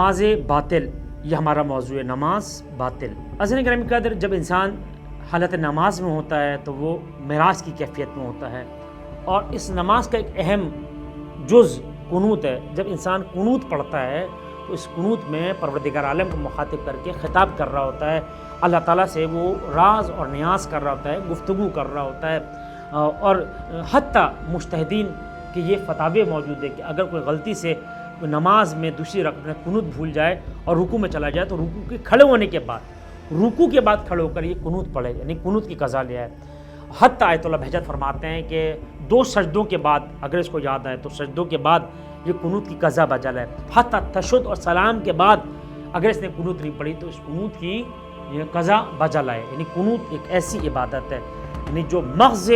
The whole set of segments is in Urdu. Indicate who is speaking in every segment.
Speaker 1: نماز باطل، یہ ہمارا موضوع ہے، نماز باطل۔ عزیزان گرامی قدر، جب انسان حالت نماز میں ہوتا ہے تو وہ معراج کی کیفیت میں ہوتا ہے، اور اس نماز کا ایک اہم جز قنوت ہے۔ جب انسان قنوت پڑھتا ہے تو اس قنوت میں پروردگار عالم کو مخاطب کر کے خطاب کر رہا ہوتا ہے، اللہ تعالیٰ سے وہ راز اور نیاز کر رہا ہوتا ہے، گفتگو کر رہا ہوتا ہے، اور حتیٰ مجتہدین کے یہ فتاوے موجود ہے کہ اگر کوئی غلطی سے نماز میں دوسری رکعت میں قنوت بھول جائے اور رکوع میں چلا جائے تو رکوع کے کھڑے ہونے کے بعد، رکوع کے بعد کھڑے ہو کر یہ قنوت پڑھے، یعنی قنوت کی قضا لے آئے۔ حتیٰ آیت اللہ بہجت فرماتے ہیں کہ 2 سجدوں کے بعد اگر اس کو یاد آئے تو سجدوں کے بعد یہ قنوت کی قضا بجا لائے۔ حتیٰ تشہد اور سلام کے بعد اگر اس نے قنوت نہیں پڑھی تو اس قنوت کی یہ قضا بجا لائے۔ یعنی قنوت ایک ایسی عبادت ہے، یعنی جو مغز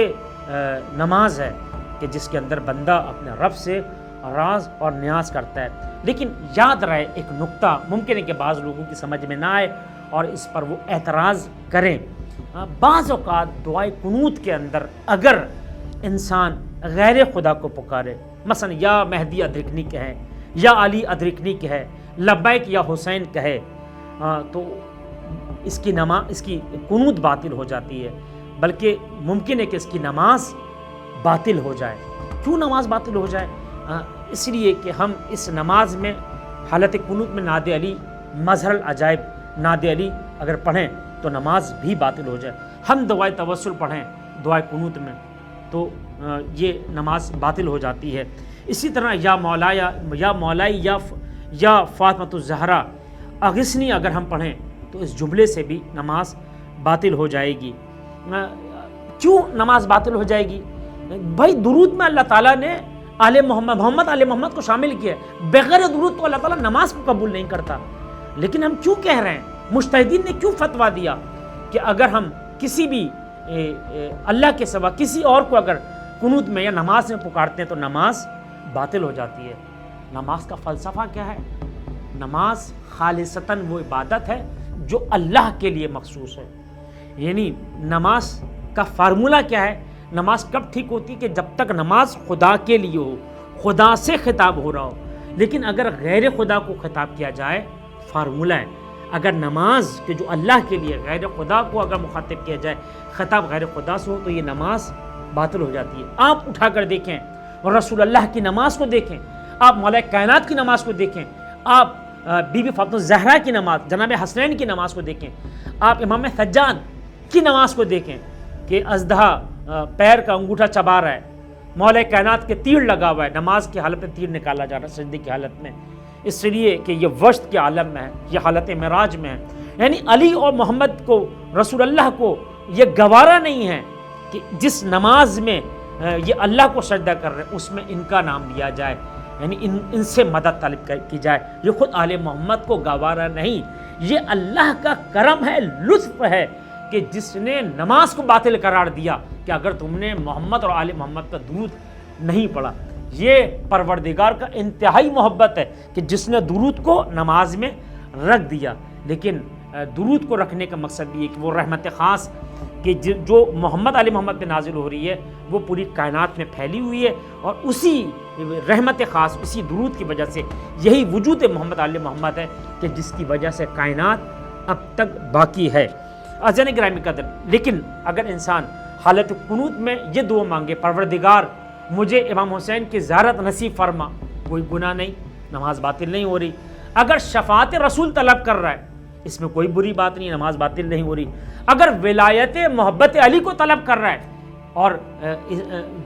Speaker 1: نماز ہے کہ جس کے اندر بندہ اپنے رب سے راز اور نیاز کرتا ہے۔ لیکن یاد رہے ایک نقطہ، ممکن ہے کہ بعض لوگوں کی سمجھ میں نہ آئے اور اس پر وہ اعتراض کریں۔ بعض اوقات دعائے قنوت کے اندر اگر انسان غیر خدا کو پکارے، مثلا یا مہدی ادرکنی کہے، یا علی ادرکنی کہے، لبیک یا حسین کہے، تو اس کی قنوت باطل ہو جاتی ہے، بلکہ ممکن ہے کہ اس کی نماز باطل ہو جائے۔ کیوں نماز باطل ہو جائے؟ اس لیے کہ ہم اس نماز میں حالت قنوت میں نعت علی، مظہر العجائب نعت علی اگر پڑھیں تو نماز بھی باطل ہو جائے۔ ہم دعائے توسل پڑھیں دعائے قنوت میں تو یہ نماز باطل ہو جاتی ہے۔ اسی طرح یا مولائی یا فاطمۃ الزہرا اغثنی اگر ہم پڑھیں تو اس جملے سے بھی نماز باطل ہو جائے گی۔ کیوں نماز باطل ہو جائے گی؟ بھائی درود میں اللہ تعالیٰ نے محمد آل محمد کو شامل کیا ہے، بغیر درود تو اللہ تعالیٰ نماز کو قبول نہیں کرتا۔ لیکن ہم کیوں کہہ رہے ہیں، مجتہدین نے کیوں فتویٰ دیا کہ اگر ہم کسی بھی اللہ کے سوا کسی اور کو اگر قنوت میں یا نماز میں پکارتے ہیں تو نماز باطل ہو جاتی ہے۔ نماز کا فلسفہ کیا ہے؟ نماز خالصتاً وہ عبادت ہے جو اللہ کے لیے مخصوص ہے۔ یعنی نماز کا فارمولہ کیا ہے؟ نماز کب ٹھیک ہوتی ہے کہ جب تک نماز خدا کے لیے ہو، خدا سے خطاب ہو رہا ہو۔ لیکن اگر غیر خدا کو خطاب کیا جائے، فارمولہ ہے، اگر نماز کہ جو اللہ کے لیے، غیر خدا کو اگر مخاطب کیا جائے، خطاب غیر خدا سے ہو تو یہ نماز باطل ہو جاتی ہے۔ آپ اٹھا کر دیکھیں اور رسول اللہ کی نماز کو دیکھیں، آپ مولا کائنات کی نماز کو دیکھیں، آپ بی بی فاطمہ الزہرا کی نماز، جناب حسنین کی نماز کو دیکھیں، آپ امام سجاد کی نماز کو دیکھیں کہ اژدہا پیر کا انگوٹھا چبا رہا ہے، مولا کائنات کے تیر لگا ہوا ہے، نماز کی حالت میں تیر نکالا جا رہا ہے سجدے کی حالت میں، اس لیے کہ یہ وجد کے عالم میں ہے، یہ حالت معراج میں ہے۔ یعنی علی اور محمد کو، رسول اللہ کو یہ گوارا نہیں ہے کہ جس نماز میں یہ اللہ کو سجدہ کر رہے ہیں اس میں ان کا نام لیا جائے، یعنی ان سے مدد طلب کی جائے۔ یہ خود آل محمد کو گوارا نہیں، یہ اللہ کا کرم ہے، لطف ہے کہ جس نے نماز کو باطل قرار دیا کہ اگر تم نے محمد اور آل محمد کا درود نہیں پڑھا۔ یہ پروردگار کا انتہائی محبت ہے کہ جس نے درود کو نماز میں رکھ دیا۔ لیکن درود کو رکھنے کا مقصد بھی ہے کہ وہ رحمت خاص کہ جو محمد علی محمد پہ نازل ہو رہی ہے وہ پوری کائنات میں پھیلی ہوئی ہے، اور اسی رحمت خاص، اسی درود کی وجہ سے یہی وجود محمد علی محمد ہے کہ جس کی وجہ سے کائنات اب تک باقی ہے۔ عزیزان گرامی قدر، لیکن اگر انسان حالت قنوت میں یہ دعا مانگے، پروردگار مجھے امام حسین کی زیارت نصیب فرما، کوئی گناہ نہیں، نماز باطل نہیں ہو رہی۔ اگر شفاعت رسول طلب کر رہا ہے، اس میں کوئی بری بات نہیں، نماز باطل نہیں ہو رہی۔ اگر ولایت محبت علی کو طلب کر رہا ہے اور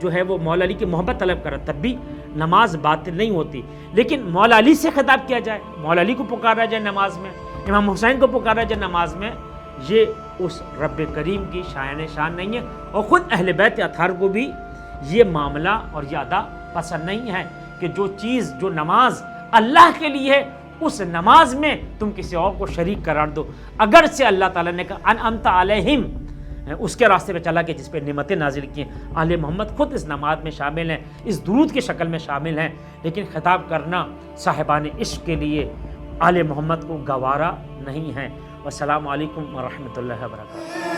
Speaker 1: جو ہے وہ مولا علی کی محبت طلب کر رہا ہے تب بھی نماز باطل نہیں ہوتی۔ لیکن مولا علی سے خطاب کیا جائے، مولا علی کو پکارا جائے نماز میں، امام حسین کو پکارا جائے نماز میں، یہ اس رب کریم کی شان نہیں ہے، اور خود اہل بیت اطہار کو بھی یہ معاملہ اور یہ ادا پسند نہیں ہے کہ جو چیز، جو نماز اللہ کے لیے ہے اس نماز میں تم کسی اور کو شریک قرار دو۔ اگر سے اللہ تعالیٰ نے کہا انعمت علیہم، اس کے راستے پہ چلا کہ جس پہ نعمتیں نازل کی ہیں، آل محمد خود اس نماز میں شامل ہیں، اس درود کی شکل میں شامل ہیں، لیکن خطاب کرنا صاحبان عشق کے لیے آل محمد کو گوارا نہیں ہے۔ والسلام علیکم ورحمۃ اللہ وبرکاتہ۔